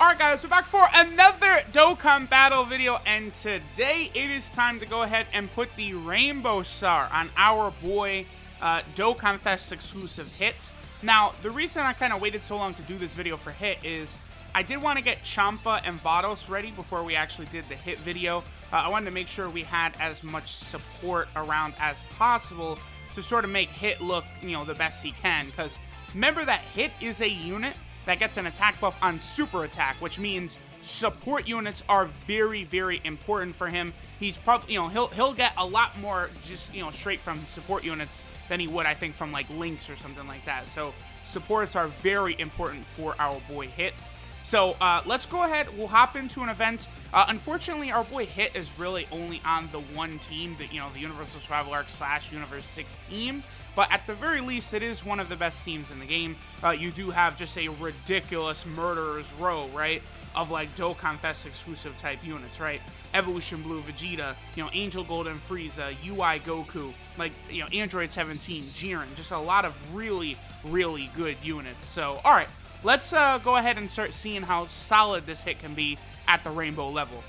Alright guys, we're back for another Dokkan battle video, and today it is time to go ahead and put the Rainbow Star on our boy Dokkan Fest exclusive Hit. Now, the reason I kind of waited so long to do this video for Hit is I did want to get Champa and Vados ready before we actually did the Hit video. I wanted to make sure we had as much support around as possible to sort of make Hit look, the best he can, because remember that Hit is a unit that gets an attack buff on super attack, which means support units are very, very important for him. He's probably, he'll get a lot more just, straight from support units than he would, I think, from like Lynx or something like that. So supports are very important for our boy Hit. So let's go ahead. We'll hop into an event. Unfortunately, our boy Hit is really only on the one team, the Universal Survival Arc / Universe 6 team. But at the very least, it is one of the best teams in the game. You do have just a ridiculous murderer's row, right? Of like Dokkan Fest exclusive type units, right? Evolution Blue Vegeta, Angel Golden Frieza, UI Goku, like, Android 17, Jiren. Just a lot of really, really good units. So, alright, let's go ahead and start seeing how solid this Hit can be at the Rainbow level.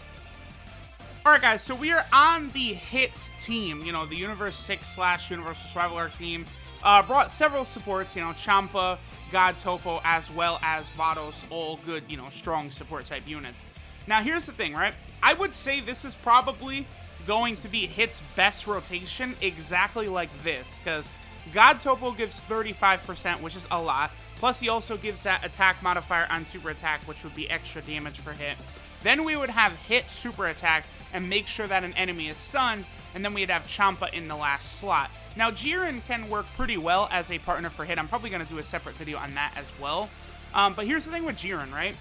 Alright guys, so we are on the Hit team, the Universe 6 / Universal Survival Arc team. Brought several supports, Champa, God Topo, as well as Vados, all good, strong support type units. Now here's the thing, right? I would say this is probably going to be Hit's best rotation, exactly like this, because God Topo gives 35%, which is a lot, plus he also gives that attack modifier on super attack, which would be extra damage for Hit. Then we would have Hit super attack and make sure that an enemy is stunned, and then we'd have Champa in the last slot. Now, Jiren can work pretty well as a partner for Hit. I'm probably going to do a separate video on that as well. But here's the thing with Jiren, right?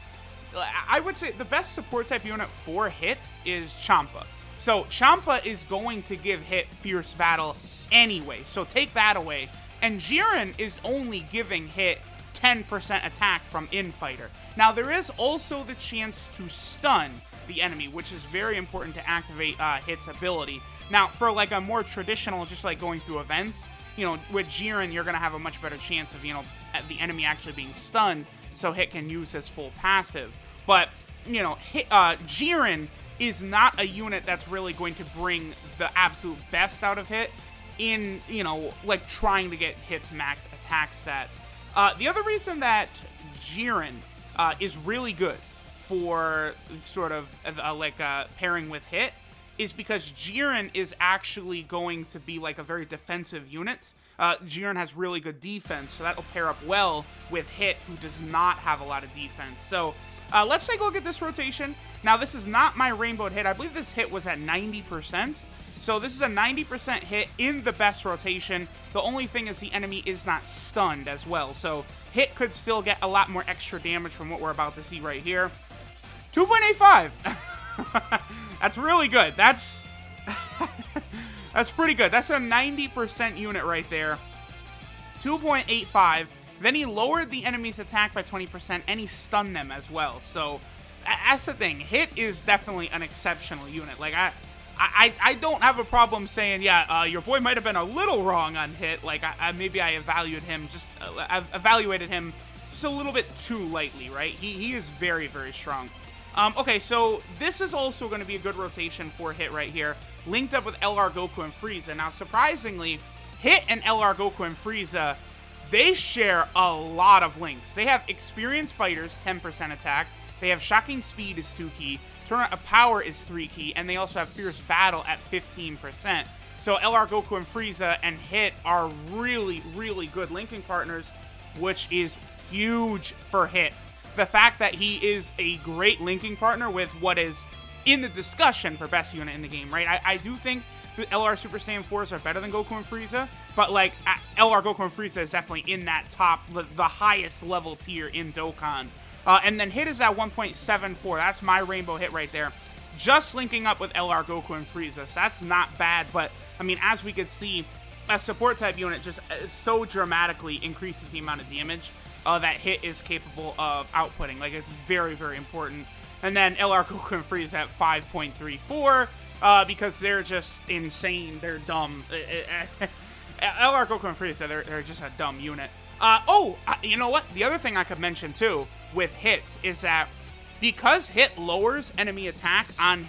I would say the best support type unit for Hit is Champa. So Champa is going to give Hit Fierce Battle anyway, so take that away. And Jiren is only giving Hit 10% attack from Infighter. Now, there is also the chance to stun the enemy, which is very important to activate Hit's ability. Now, for like a more traditional, just like going through events, with Jiren, you're going to have a much better chance of, the enemy actually being stunned, so Hit can use his full passive. But, Jiren is not a unit that's really going to bring the absolute best out of Hit in, like trying to get Hit's max attack stats. The other reason that Jiren is really good for sort of pairing with Hit is because Jiren is actually going to be like a very defensive unit. Jiren has really good defense, so that'll pair up well with Hit, who does not have a lot of defense. So let's take a look at this rotation. Now, this is not my rainbowed Hit. I believe this Hit was at 90%. So this is a 90% hit in the best rotation. The only thing is the enemy is not stunned as well. So Hit could still get a lot more extra damage from what we're about to see right here. 2.85. That's really good. That's that's pretty good. That's a 90% unit right there. 2.85. Then he lowered the enemy's attack by 20% and he stunned them as well. So that's the thing. Hit is definitely an exceptional unit. Like I don't have a problem saying, yeah, your boy might have been a little wrong on Hit. Like, maybe I evaluated him just a little bit too lightly, right? He is very, very strong. Okay, so this is also going to be a good rotation for Hit right here, linked up with LR Goku and Frieza. Now, surprisingly, Hit and LR Goku and Frieza, they share a lot of links. They have experienced fighters, 10% attack. They have shocking speed is 2 key. Tournament of Power is 3 key, and they also have Fierce Battle at 15%. So LR Goku and Frieza and Hit are really, really good linking partners, which is huge for Hit. The fact that he is a great linking partner with what is in the discussion for best unit in the game, right? I do think the LR Super Saiyan 4s are better than Goku and Frieza, but like LR Goku and Frieza is definitely in that top, the highest level tier in Dokkan. And then Hit is at 1.74. That's my rainbow Hit right there. Just linking up with LR Goku and Frieza. So that's not bad. But, I mean, as we could see, a support type unit just so dramatically increases the amount of damage that Hit is capable of outputting. Like, it's very, very important. And then LR Goku and Frieza at 5.34 because they're just insane. They're dumb. LR Goku and Frieza, they're just a dumb unit. You know what? The other thing I could mention, too, with Hits is that because Hit lowers enemy attack on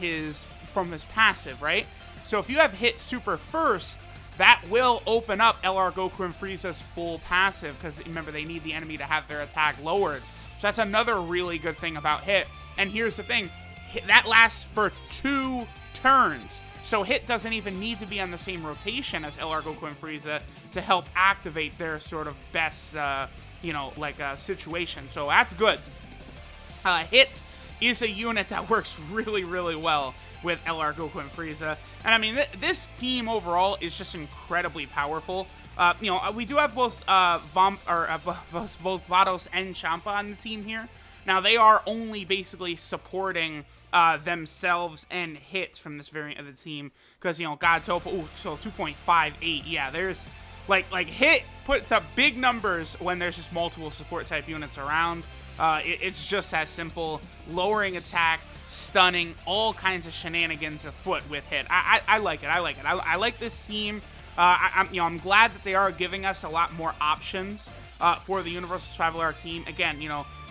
from his passive, right? So if you have Hit super first, that will open up LR Goku and Frieza's full passive, because remember, they need the enemy to have their attack lowered. So that's another really good thing about Hit. And here's the thing, that lasts for 2 turns. So Hit doesn't even need to be on the same rotation as LR Goku and Frieza to help activate their sort of best, situation. So that's good. Hit is a unit that works really, really well with LR Goku and Frieza. And I mean, this team overall is just incredibly powerful. We do have both both Vados and Champa on the team here. Now, they are only basically supporting themselves and Hit from this variant of the team, because, God Topo, so 2.58, yeah, there's, like Hit puts up big numbers when there's just multiple support type units around. It's just as simple, lowering attack, stunning, all kinds of shenanigans afoot with Hit. I like it. I like this team. I'm glad that they are giving us a lot more options for the Universal Survival Arc team. Again,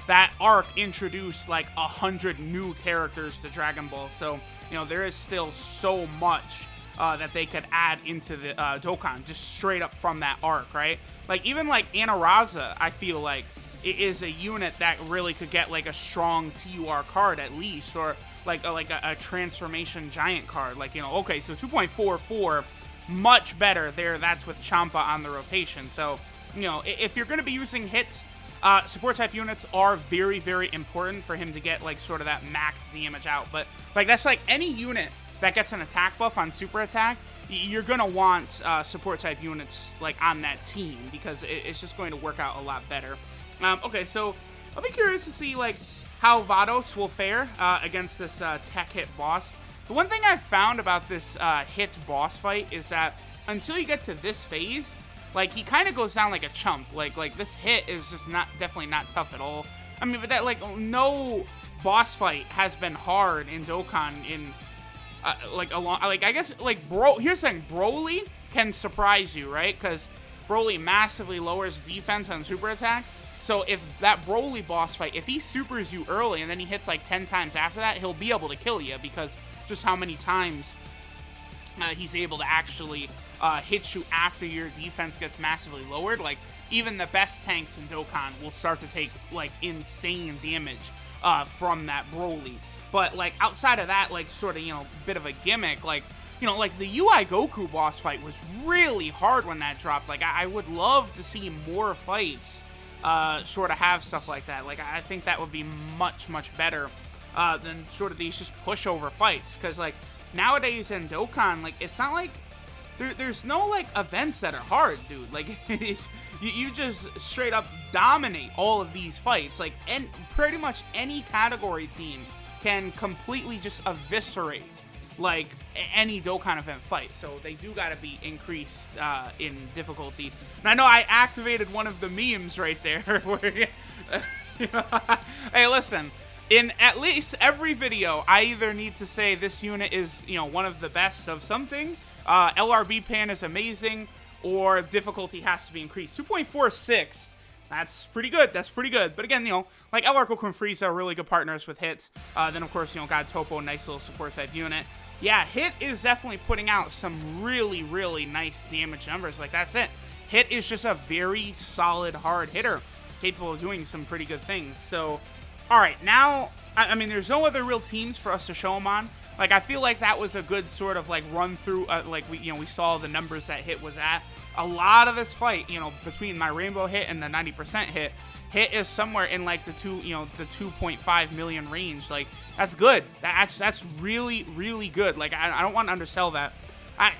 that arc introduced like 100 new characters to Dragon Ball, so there is still so much that they could add into the Dokkan just straight up from that arc, right? Like even like Anaraza, I feel like it is a unit that really could get like a strong TUR card at least, or like a transformation giant card. Like okay, so 2.44, much better there. That's with Champa on the rotation. So if you're going to be using Hit, support type units are very, very important for him to get like sort of that max damage out. But like that's like any unit that gets an attack buff on super attack, you're gonna want support type units like on that team, because it's just going to work out a lot better. Okay, so I'll be curious to see like how Vados will fare against this TEQ Hit boss. The one thing I've found about this Hit boss fight is that until you get to this phase, like, he kind of goes down like a chump. Like this Hit is just definitely not tough at all. I mean, but that, like, no boss fight has been hard in Dokkan in, I guess, like, here's the thing, Broly can surprise you, right? Because Broly massively lowers defense on super attack. So if that Broly boss fight, if he supers you early and then he hits like 10 times after that, he'll be able to kill you, because just how many times he's able to actually hit you after your defense gets massively lowered. Like, even the best tanks in Dokkan will start to take, like, insane damage from that Broly. But, like, outside of that, like, sort of, bit of a gimmick, like, like, the UI Goku boss fight was really hard when that dropped. Like, I would love to see more fights sort of have stuff like that. Like, I think that would be much, much better than sort of these just pushover fights. Because, like, nowadays in Dokkan, like, it's not like there's no, like, events that are hard, dude. Like, you just straight up dominate all of these fights. Like, and pretty much any category team can completely just eviscerate, like, any Dokkan event fight. So they do gotta be increased in difficulty. And I know I activated one of the memes right there. Where, hey, listen. In at least every video, I either need to say this unit is, one of the best of something, LRB pan is amazing, or difficulty has to be increased. 2.46, that's pretty good. That's pretty good. But again, like LR Goku and Frieza are really good partners with Hits. Then, of course, God Topo, nice little support type unit. Yeah, Hit is definitely putting out some really, really nice damage numbers. Like, that's it. Hit is just a very solid, hard hitter, capable of doing some pretty good things. So, all right, now, I mean, there's no other real teams for us to show them on. Like, I feel like that was a good sort of, like, run through, like, we saw the numbers that Hit was at. A lot of this fight, between my Rainbow Hit and the 90% Hit is somewhere in, like, the 2.5 million range. Like, that's good. That's really, really good. Like, I don't want to undersell that.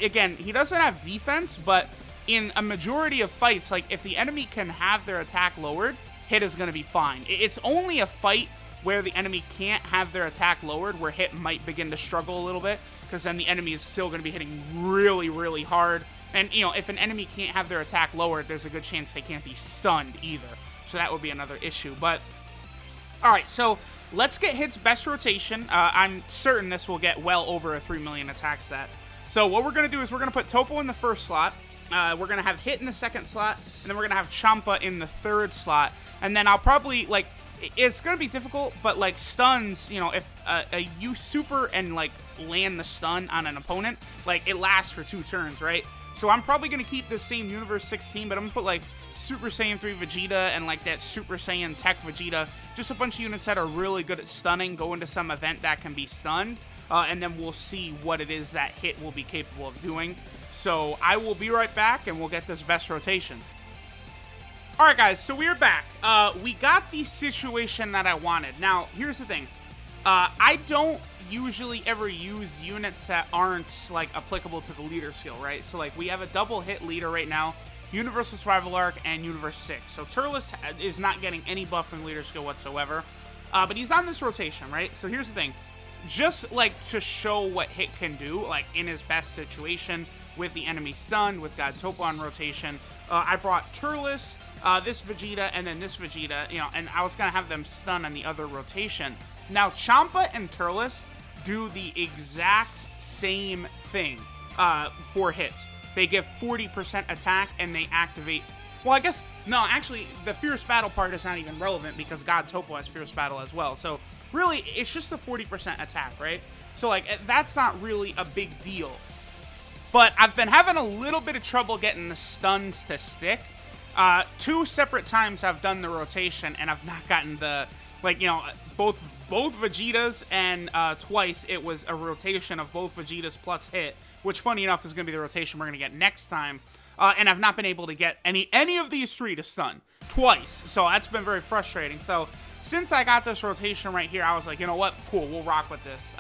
Again, he doesn't have defense, but in a majority of fights, like, if the enemy can have their attack lowered, Hit is going to be fine. It's only a fight where the enemy can't have their attack lowered where Hit might begin to struggle a little bit, because then the enemy is still going to be hitting really, really hard. And, if an enemy can't have their attack lowered, there's a good chance they can't be stunned either. So that would be another issue. But, alright, so let's get Hit's best rotation. I'm certain this will get well over a 3 million attack stat. So what we're going to do is we're going to put Topo in the first slot. We're going to have Hit in the second slot. And then we're going to have Champa in the third slot. And then I'll probably, like, it's gonna be difficult, but like stuns, you know, if you super and like land the stun on an opponent, like it lasts for 2 turns, right? So I'm probably gonna keep the same Universe 16, but I'm gonna put like Super Saiyan 3 Vegeta and like that Super Saiyan TEQ Vegeta, just a bunch of units that are really good at stunning, go into some event that can be stunned, and then we'll see what it is that hit will be capable of doing. So I will be right back, and we'll get this best rotation. Alright guys, so we're back. We got the situation that I wanted. Now, here's the thing. I don't usually ever use units that aren't, like, applicable to the leader skill, right? So, like, we have a double hit leader right now, Universal Survival Arc and Universe 6. So, Turles is not getting any buff from leader skill whatsoever. But he's on this rotation, right? So, here's the thing. Just, like, to show what hit can do, like, in his best situation, with the enemy stunned, with God Topo on rotation, I brought Turles, this Vegeta, and then this Vegeta, you know, and I was going to have them stun on the other rotation. Now, Champa and Turles do the exact same thing for hits. They give 40% attack, and they activate... Well, I guess... No, actually, the Fierce Battle part is not even relevant, because God Topo has Fierce Battle as well. So, really, it's just the 40% attack, right? So, like, that's not really a big deal. But I've been having a little bit of trouble getting the stuns to stick. 2 separate times I've done the rotation, and I've not gotten the, like, you know, both Vegetas, and twice it was a rotation of both Vegetas plus hit, which, funny enough, is going to be the rotation we're going to get next time. And I've not been able to get any of these 3 to stun twice, so that's been very frustrating. So since I got this rotation right here, I was like, you know what, cool, we'll rock with this.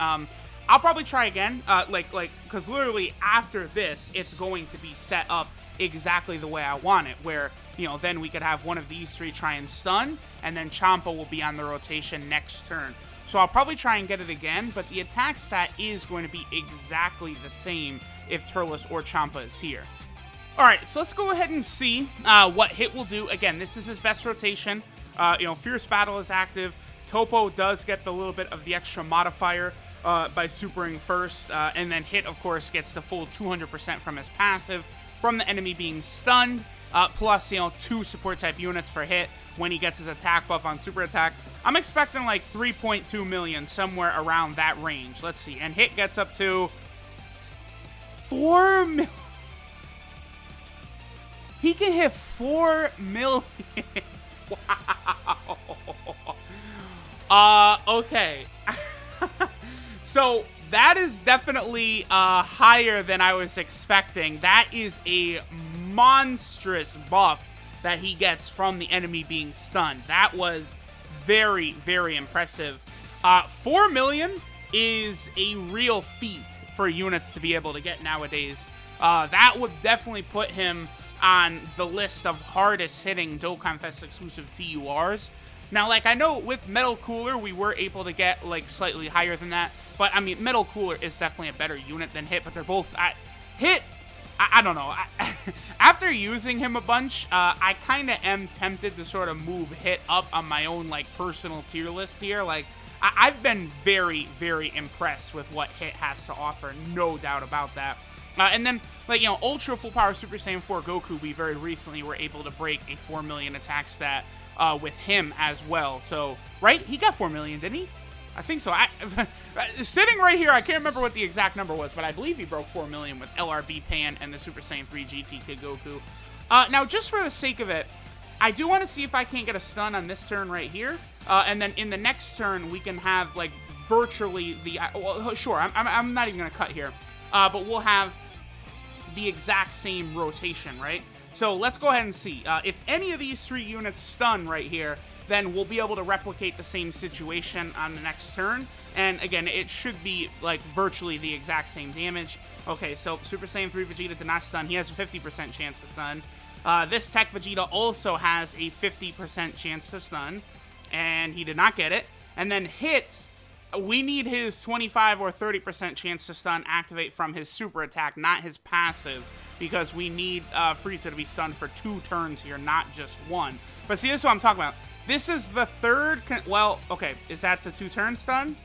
I'll probably try again, because literally after this, it's going to be set up exactly the way I want it, where, you know, then we could have one of these 3 try and stun, and then Champa will be on the rotation next turn. So I'll probably try and get it again, but the attack stat is going to be exactly the same if Turles or Champa is here. Alright, so let's go ahead and see what hit will do. Again, this is his best rotation. You know, Fierce Battle is active. Topo does get the little bit of the extra modifier by supering first, and then hit, of course, gets the full 200% from his passive from the enemy being stunned, plus, you know, 2 support type units for hit when he gets his attack buff on super attack. I'm expecting like 3.2 million, somewhere around that range. Let's see. And hit gets up to 4 million. He can hit 4 million. Wow. Okay. So that is definitely higher than I was expecting. That is a monstrous buff that he gets from the enemy being stunned. That was very, very impressive. 4 million is a real feat for units to be able to get nowadays. That would definitely put him on the list of hardest hitting Dokkan Fest exclusive TURs. Now, like, I know with Metal Cooler, we were able to get, like, slightly higher than that. But, I mean, Metal Cooler is definitely a better unit than Hit, but they're both... Hit, I don't know. After using him a bunch, I kind of am tempted to sort of move Hit up on my own, like, personal tier list here. Like, I've been very, very impressed with what Hit has to offer. No doubt about that. And then, like, you know, Ultra Full Power Super Saiyan 4 Goku, we very recently were able to break a 4 million attack stat with him as well. So, right? He got 4 million, didn't he? I think so. Sitting right here, I can't remember what the exact number was, but I believe he broke 4 million with LRB Pan and the Super Saiyan 3 GT Kid Goku. Now, just for the sake of it, I do want to see if I can't get a stun on this turn right here. And then in the next turn, we can have, like, virtually the... well, sure, I'm not even going to cut here. But we'll have the exact same rotation, right? So let's go ahead and see. If any of these 3 units stun right here, then we'll be able to replicate the same situation on the next turn. And again, it should be, like, virtually the exact same damage. Okay, so Super Saiyan 3 Vegeta did not stun. He has a 50% chance to stun. This TEQ Vegeta also has a 50% chance to stun, and he did not get it. And then Hit, we need his 25 or 30% chance to stun activate from his super attack, not his passive, because we need Frieza to be stunned for 2 turns here, not just 1. But see, this is what I'm talking about. This is the third... well, okay, is that the 2-turn stun?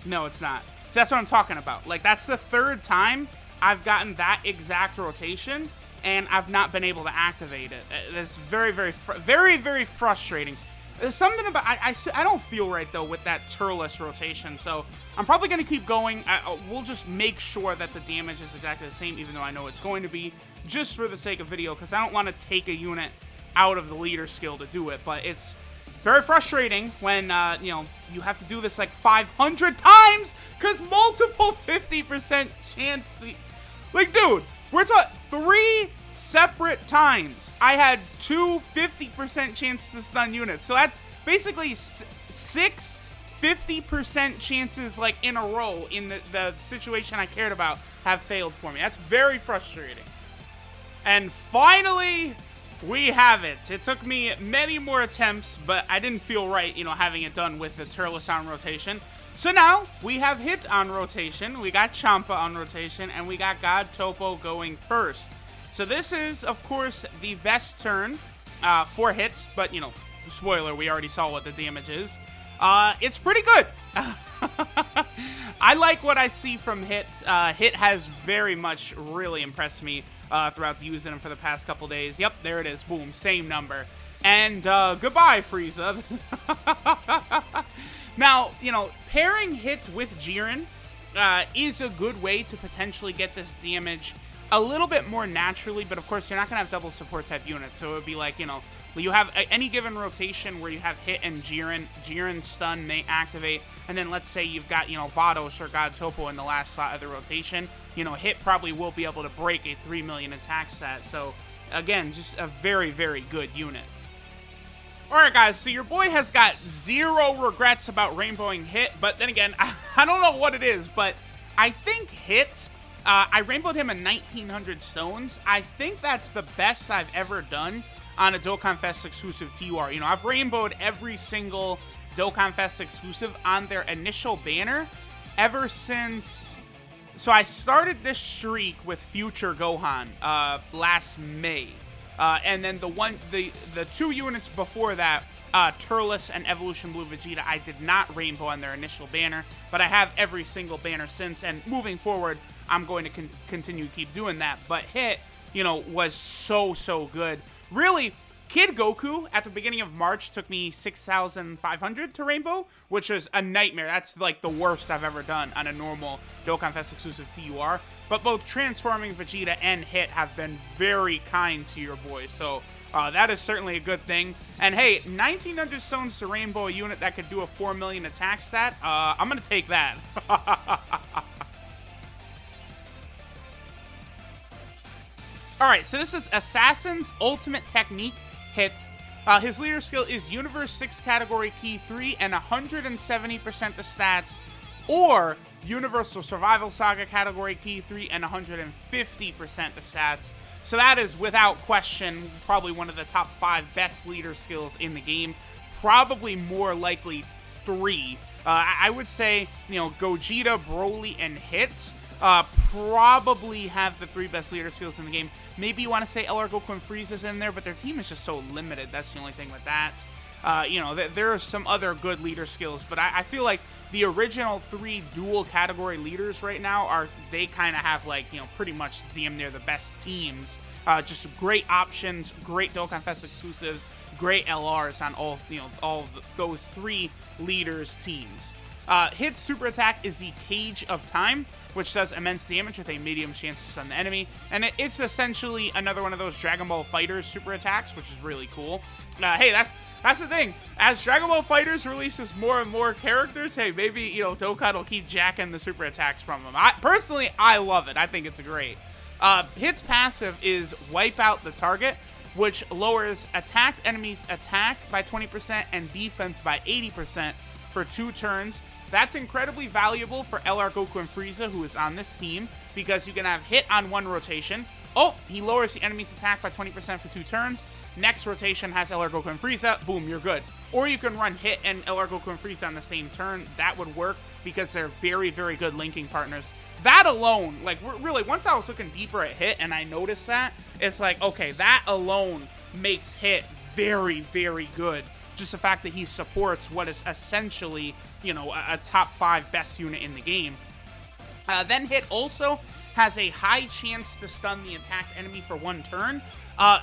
No, it's not. So that's what I'm talking about. Like, that's the 3rd time I've gotten that exact rotation, and I've not been able to activate it. It's very, very, very frustrating. There's something about, I don't feel right, though, with that Turles rotation, so I'm probably going to keep going. We'll just make sure that the damage is exactly the same, even though I know it's going to be, just for the sake of video, because I don't want to take a unit out of the leader skill to do it, but it's very frustrating when, you know, you have to do this like 500 times, because multiple 50% chance, like, dude, we're talking 3 separate times I had 2 50% chances to stun units. So that's basically 6 50% chances, like, in a row in the situation I cared about have failed for me. That's very frustrating. And finally, we have it. It took me many more attempts, but I didn't feel right, you know, having it done with the Turles on rotation. So now, we have Hit on rotation, we got Champa on rotation, and we got God Topo going first. So this is, of course, the best turn for Hit, but, you know, spoiler, we already saw what the damage is. It's pretty good. I like what I see from Hit. Hit has very much really impressed me throughout using him for the past couple days. Yep, there it is. Boom, same number. And goodbye, Frieza. Now, you know, pairing Hit with Jiren is a good way to potentially get this damage a little bit more naturally, but of course you're not going to have double support type units, so it would be like, you know, you have any given rotation where you have Hit and Jiren stun may activate, and then let's say you've got, you know, Vados or God Topo in the last slot of the rotation, you know, Hit probably will be able to break a 3 million attack stat, so again, just a very, very good unit. Alright guys, so your boy has got 0 regrets about rainbowing Hit, but then again, I don't know what it is, but I think Hit, I rainbowed him in 1900 stones. I think that's the best I've ever done on a Dokkan Fest exclusive TUR. You know, I've rainbowed every single Dokkan Fest exclusive on their initial banner ever since... So I started this streak with Future Gohan last May. And then the 2 units before that, Turles and Evolution Blue Vegeta, I did not rainbow on their initial banner, but I have every single banner since, and moving forward, I'm going to continue to keep doing that. But Hit, you know, was so good. Really, Kid Goku at the beginning of March took me 6,500 to rainbow, which was a nightmare. That's like the worst I've ever done on a normal Dokkan Fest exclusive TUR. But both Transforming Vegeta and Hit have been very kind to your boy, so that is certainly a good thing. And hey, 1900 stones to rainbow a unit that could do a 4 million attack stat, I'm going to take that. Alright, so this is Assassin's Ultimate Technique Hit. His leader skill is Universe 6 category key 3 and 170% the stats, or Universal Survival Saga category key 3 and 150% the stats. So that is, without question, probably one of the top 5 best leader skills in the game. Probably more likely 3. I would say, you know, Gogeta, Broly, and Hit probably have the 3 best leader skills in the game. Maybe you want to say LR Goku and Frieza's in there, but their team is just so limited. That's the only thing with that. You know, there are some other good leader skills, but I feel like the original 3 dual category leaders right now they kind of have, like, you know, pretty much damn near the best teams. Just great options, great Dokkan Fest exclusives, great LRs on all, you know, those 3 leaders teams. Hit's super attack is the Cage of Time, which does immense damage with a medium chance to stun the enemy, and it's essentially another one of those Dragon Ball FighterZ super attacks, which is really cool. Hey, that's the thing. As Dragon Ball FighterZ releases more and more characters, hey, maybe, you know, Dokkan will keep jacking the super attacks from them. Personally, I love it. I think it's great. Hit's passive is Wipe Out the Target, which lowers attacked enemies' attack by 20% and defense by 80% for 2 turns. That's incredibly valuable for LR Goku and Frieza, who is on this team, because you can have Hit on 1 rotation. Oh, he lowers the enemy's attack by 20% for 2 turns. Next rotation has LR Goku and Frieza. Boom, you're good. Or you can run Hit and LR Goku and Frieza on the same turn. That would work because they're very, very good linking partners. That alone, like, really, once I was looking deeper at Hit and I noticed that, it's like, okay, that alone makes Hit very, very good. Just the fact that he supports what is essentially, you know, a top 5 best unit in the game. Then Hit also has a high chance to stun the attacked enemy for 1 turn.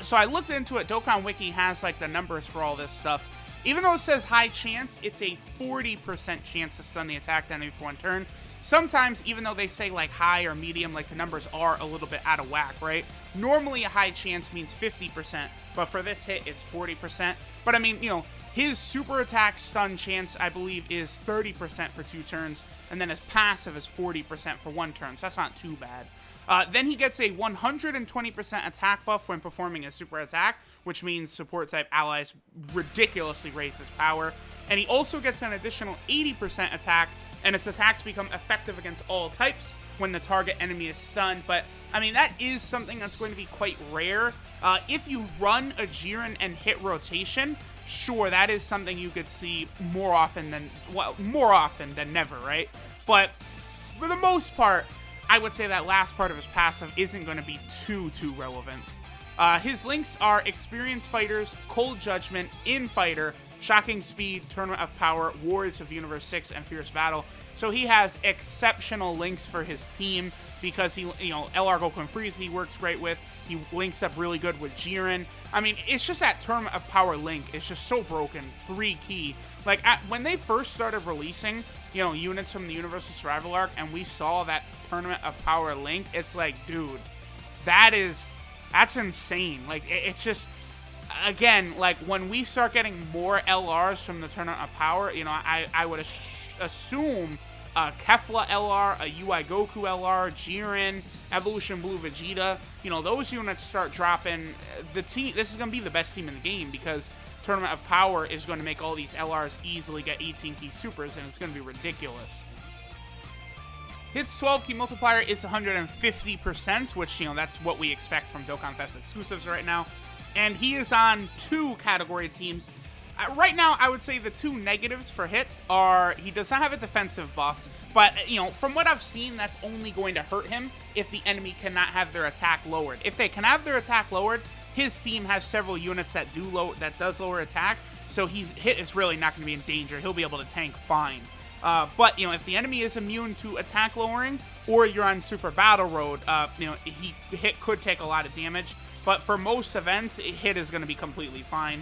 So I looked into it. Dokkan Wiki has, like, the numbers for all this stuff. Even though it says high chance, it's a 40% chance to stun the attacked enemy for 1 turn. Sometimes, even though they say like high or medium, like the numbers are a little bit out of whack, right? Normally a high chance means 50%, but for this hit, it's 40%. But I mean, you know, his super attack stun chance, I believe, is 30% for 2 turns, and then his passive is 40% for 1 turn, so that's not too bad. Then he gets a 120% attack buff when performing a super attack, which means support type allies ridiculously raise his power. And he also gets an additional 80% attack, and its attacks become effective against all types when the target enemy is stunned. But, I mean, that is something that's going to be quite rare. If you run a Jiren and hit rotation, sure, that is something you could see more often than never, right? But for the most part, I would say that last part of his passive isn't going to be too relevant. His links are Experienced Fighters, Cold Judgment, Infighter, Shocking Speed, Tournament of Power, Warriors of Universe 6, and Fierce Battle. So he has exceptional links for his team because he, you know, LR Goku Frieza he works great with. He links up really good with Jiren. I mean, it's just that Tournament of Power link. It's just so broken. 3 key. Like, when they first started releasing, you know, units from the Universal Survival Arc, and we saw that Tournament of Power link, it's like, dude, that's insane. Like, it's just, again, like, when we start getting more LRs from the Tournament of Power, you know, I would assume Kefla LR, a UI Goku LR, Jiren, Evolution Blue Vegeta, you know, those units start dropping. The team, this is going to be the best team in the game because Tournament of Power is going to make all these LRs easily get 18 key supers, and it's going to be ridiculous. Hits 12 key multiplier is 150%, which, you know, that's what we expect from Dokkan Fest exclusives right now. And he is on 2 category teams. Right now, I would say the 2 negatives for hit are he does not have a defensive buff, but, you know, from what I've seen, that's only going to hurt him if the enemy cannot have their attack lowered. If they can have their attack lowered, his team has several units that does lower attack, so hit is really not going to be in danger. He'll be able to tank fine. But, you know, if the enemy is immune to attack lowering, or you're on Super Battle Road, you know, hit could take a lot of damage. But for most events, hit is going to be completely fine.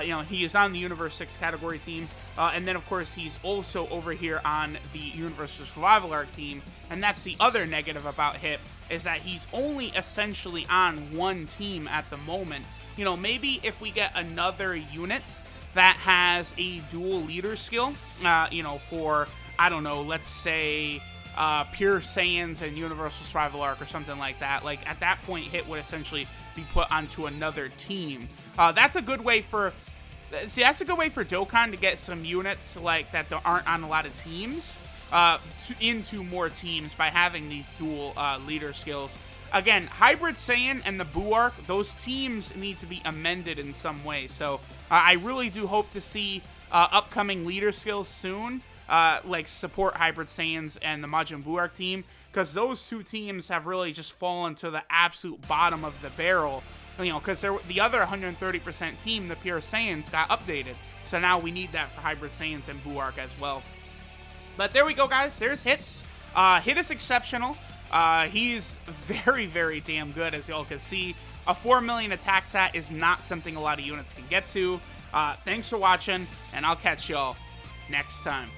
You know, he is on the Universe 6 category team. And then, of course, he's also over here on the Universal Survival Arc team. And that's the other negative about hit, is that he's only essentially on 1 team at the moment. You know, maybe if we get another unit that has a dual leader skill, you know, for, I don't know, let's say Pure Saiyans and Universal Survival Arc or something like that. Like, at that point, hit would essentially be put onto another team. That's a good way for Dokkan to get some units like that aren't on a lot of teams into more teams by having these dual leader skills. Again, Hybrid Saiyan and the Buu Arc, those teams need to be amended in some way. So I really do hope to see upcoming leader skills soon, like support Hybrid Saiyans and the Majin Buu Arc team, because those 2 teams have really just fallen to the absolute bottom of the barrel. You know, because the other 130% team, the Pure Saiyans, got updated. So now we need that for Hybrid Saiyans and Buu Arc as well. But there we go, guys. There's Hits. Hit is exceptional. He's very, very damn good, as y'all can see. A 4 million attack stat is not something a lot of units can get to. Thanks for watching, and I'll catch y'all next time.